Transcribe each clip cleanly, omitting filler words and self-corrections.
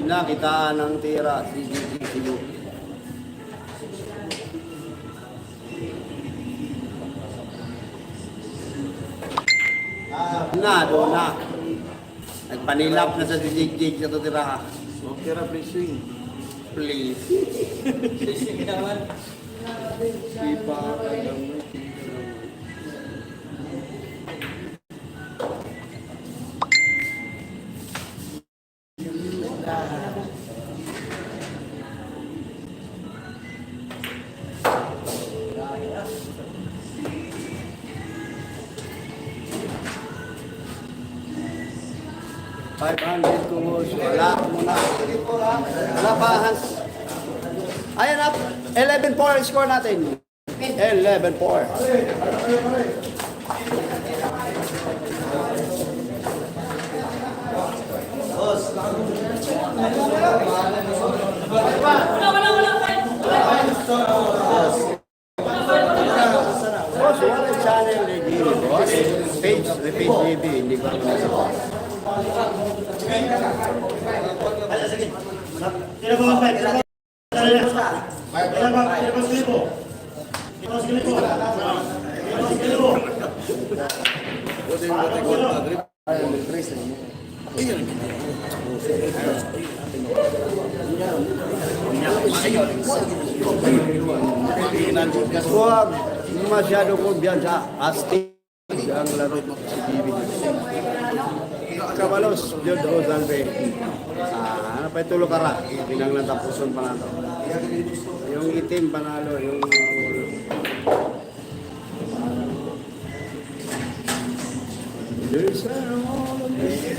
Nakitaan ng tira si Gigi Sigo. Doon na. Nagpanilap na sa si Gigi sa tira. Okay ra, please swing. Please. Sipa kayo. $500 kumos. Wala muna. Wala pa, Hans. Ayan na. 11-4 score natin. 11-4. Boss, wala channel ni Gini, boss. Page, repeat GB, hindi ko alam nasa boss. Huwag masyado ko biyan sa asti ang laro si Bibi. Kabalos, Jod Rosalve. Ano pa itulo kara? Pinang natapuson pa nato. Yung itim panalo, yung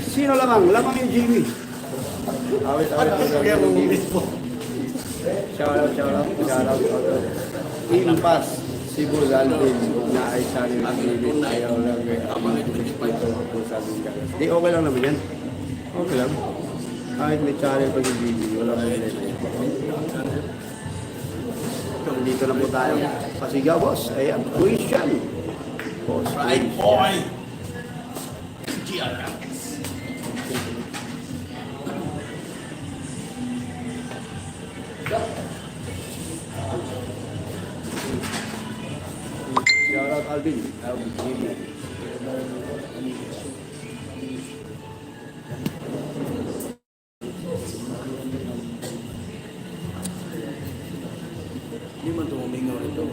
sino lamang? Lamang yung Jimmy. Awit-awit yung Jimmy. Shout out. Impas. Cebu Zalvin na ay sa akin ang limit ayaw lang di okay lang naman yan. Okay lang. Kahit may channel pag i-video, wala ka nila. Dito na po tayo. Pasigaw, boss. Ayan, question. Boss. Right, boy! GR. Shout out Alvin. Hindi man ito umingaw rito.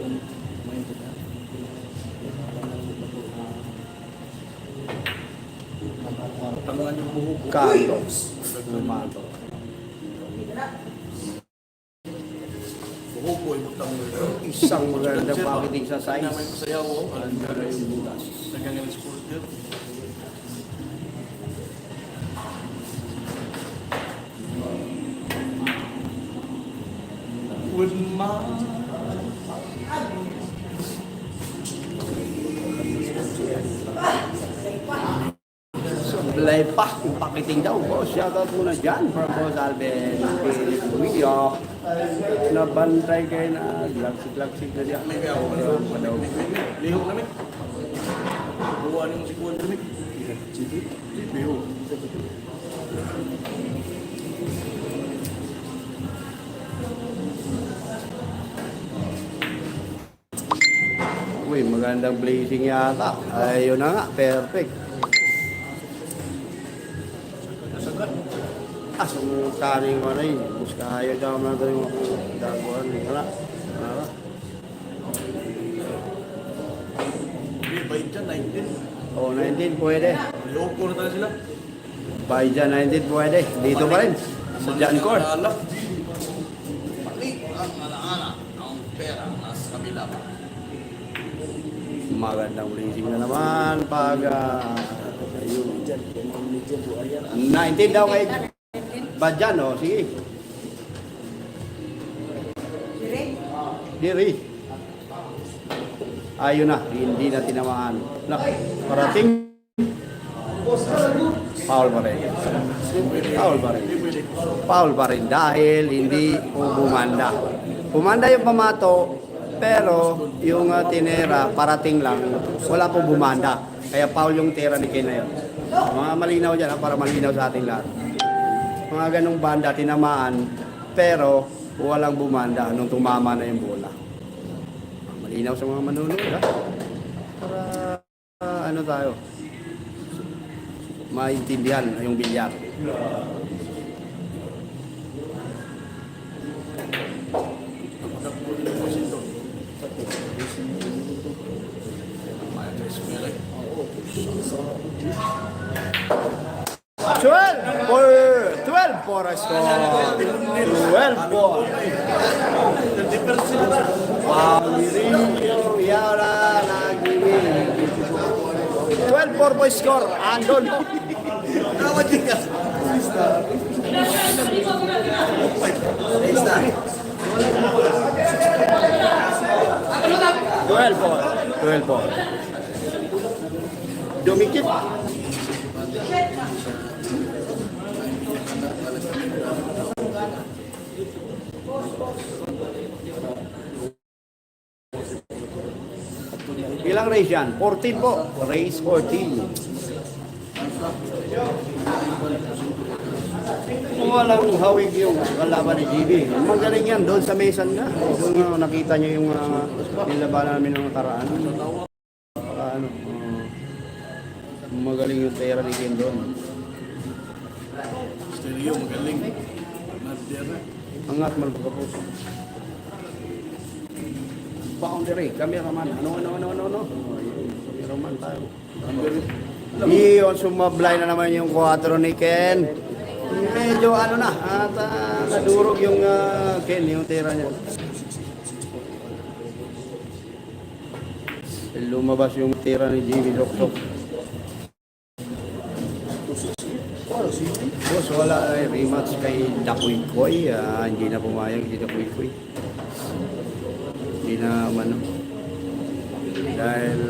Tangan yung buhok. Carlos. Lumato. Buhok ko, ibutang mo ito. Isang magandang pakiting sa size. Namay ko sayaw, oh. Ang ganda yung butas. Nagkangang supporter. With my... Sublay pa, yung pakiting daw, boss. Shoutout muna dyan from Boss Alvin. Video. Nabantay kayo na glagsik na diyan. May ako na lihok namin. Buwan yung si Kuwan namin. Sige. Lihok. Uy, magandang blazing yata. Ayun na nga, perfect. Sumukaring ko na yun. Mas kaya daw na ito yung daguan. Wala. Wala. Hindi, bait dyan, 19. O, 19 pwede. Lihok ko na tayo sila. By dyan, 19 pwede. Dito pa rin. Sa John Court. Balik ang alaala ang pera nasa kabila pa. Magandang blazing na naman. Pag... ayun. 19 daw kay... Ba dyan, o? Sige. Diri. Ayun na. Hindi na tinamaan. Parating. Foul pa rin. Foul pa rin. Dahil hindi po bumanda. Bumanda yung pamato. Pero yung tinera, parating lang. Wala po bumanda. Kaya foul yung tira ni Ken na yun. Mga malinaw dyan, para malinaw sa ating lahat. mga ganong banda, tinamaan, pero walang bumanda nung tumama na yung bola. Malinaw sa mga manunod, ha? Para ano tayo, maintindihan yung bilyar. Twelve for a score. 12 for. Pamirilyo Yara Nagimi. 12 for boy score. Andon. Tawad din ka. 12 for. Dumikit. Ilang race yan? 14 po. Race 14. Kung walang hawig yung kalaban ni GB, magaling yan doon sa mesan nga. Doon nakita niyo yung nilabanan namin ng nakaraan. Magaling yung tera ni Ken doon. Stereo, magaling. Natira. Angat mo po. Boundary, cameraman. Ano. Cameraman tayo. Iyon, sumablay na naman yung 4 ni Ken. Medyo ano na, at nadurog yung Ken, yung tira niya. Lumabas yung tira ni Jimmy Doktok. Boss, wala rematch kay Dakuikoy. Hindi na pumayag si Dakuikoy. Hindi na umano. Dahil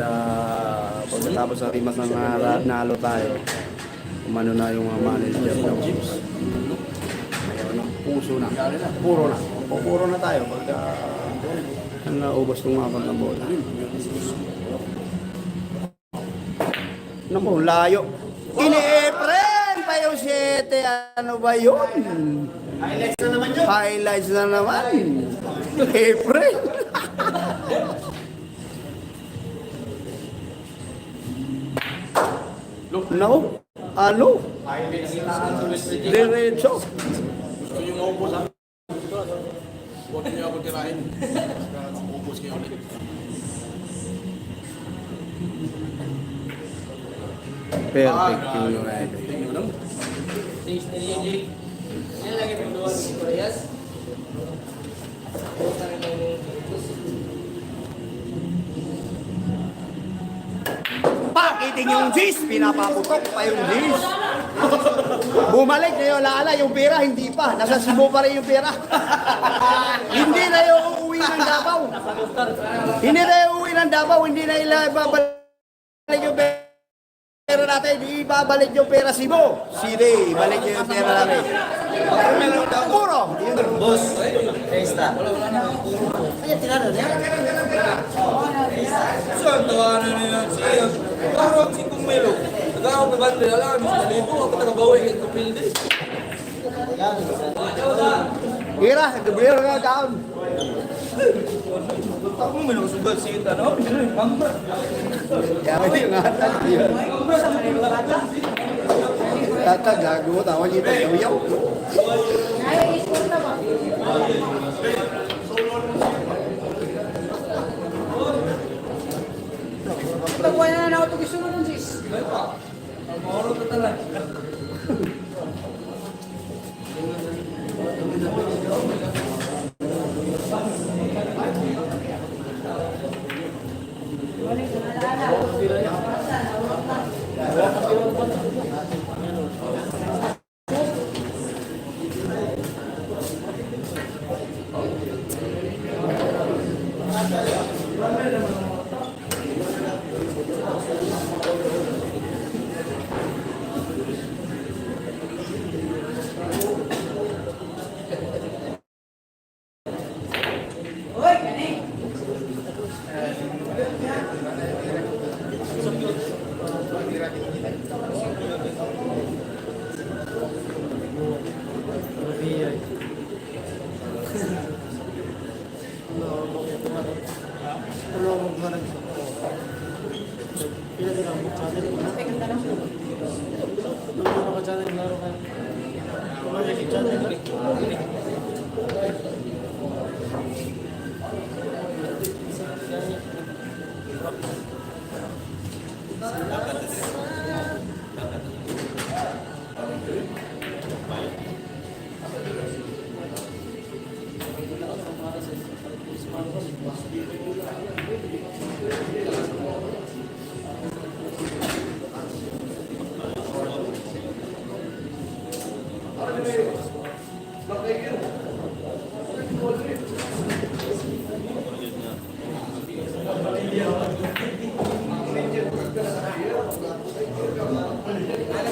pagkatapos sa rematch na nalo tayo, umano na yung manager ng Chips. Ayun, puso na. Puro na tayo pagka naubos ng mga ng bola. Naku, layo. Ini-Efren pa yung 7. Ano ba yun? Highlights na naman yun. Highlights na naman. Efren. No? Ano? Diretso. Gusto nyo maubos ha? Huwag nyo ako tirahin. Maubos kayo ulit. Perfect yung ride. Pakiting yung G's, pinapaputok pa yung G's. Bumalik na yung laala, yung pera hindi pa. Nasa Cebu pa rin yung pera. Hindi na yung uuwi ng Davao. Hindi na yung uuwi ng Davao, hindi na ibabalik yung pera natin. Ibabalik yung pera Cebu. Sige, balik yung pera natin. Puro. Boss, Testa. Ay, tirado niya. Saan tawanan nila siya? Parang si Kumelo. Nag-aawag na banda na lang. Libo ako nagabawi kay Kupilde. Ira, gabriel nga kaon. Ako may nakasugat si Ita. No? Mamba. Kaya yung atan yun. Tata, gago mo. Tawag niyo ito. Yaw. Pagkuha na na ako ito gusto mo ng sis. Mahoro ka talaga.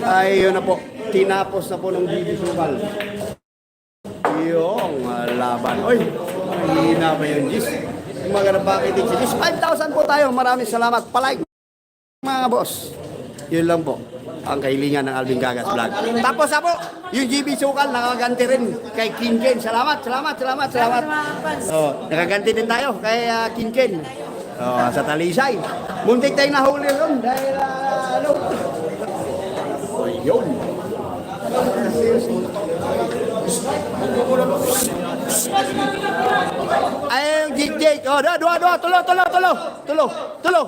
Ay, yun na po. Tinapos na po ng GB Sukal. Yung laban. Oy, hihina ba yung Gis? Maganda bakit din si Gis? 5,000 po tayo. Maraming salamat. Palike, mga boss. Yun lang po. Ang kahilingan ng Alvin Gagas Vlog. Tapos na po, yung GB Sukal, nakaganti rin kay Kinken. Salamat. Oh, nakaganti din tayo kay Kinken. Oh, sa Talisay. Muntik tayong nahuli ron dahil ano. Ayun. Ay, yung Jake. Oh, dua. Tulo.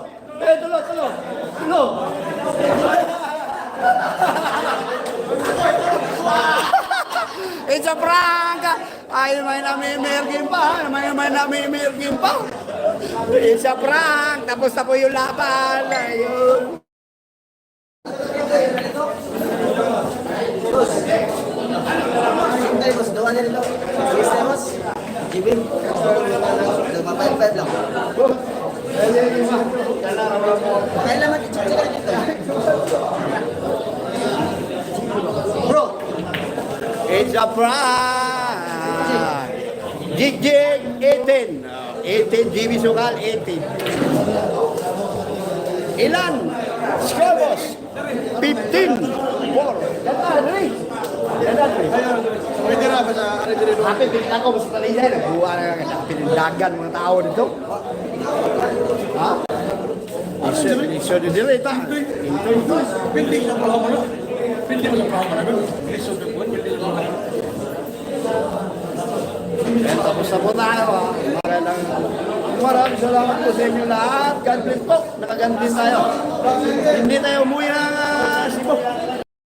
It's a prank. Ay, may namimirgin pa. It's a prank. Tapos na po yung laban. Ayun. Ay, boss, doon na nito. Yes, boss. Jibin. Mapayad lang. Kaya naman, i-check ka dito. Bro, it's a prank. Jig 18. 18 GB Sukal 18. Ilan? Score boss. 15. 4. Pwede na ba sa Happy din ako sa Talisay. Nagbuha na pinindagan mga tao dito. Ha? Iso din nila ito. Building na pala mo na. Building na pala mo na. Lisod ng buwan, building na pala. Ayan, tapos na po tayo ha. Maraming salamat po sa inyo lahat. God bless po. Nakagantin tayo. Hindi tayo umuwi na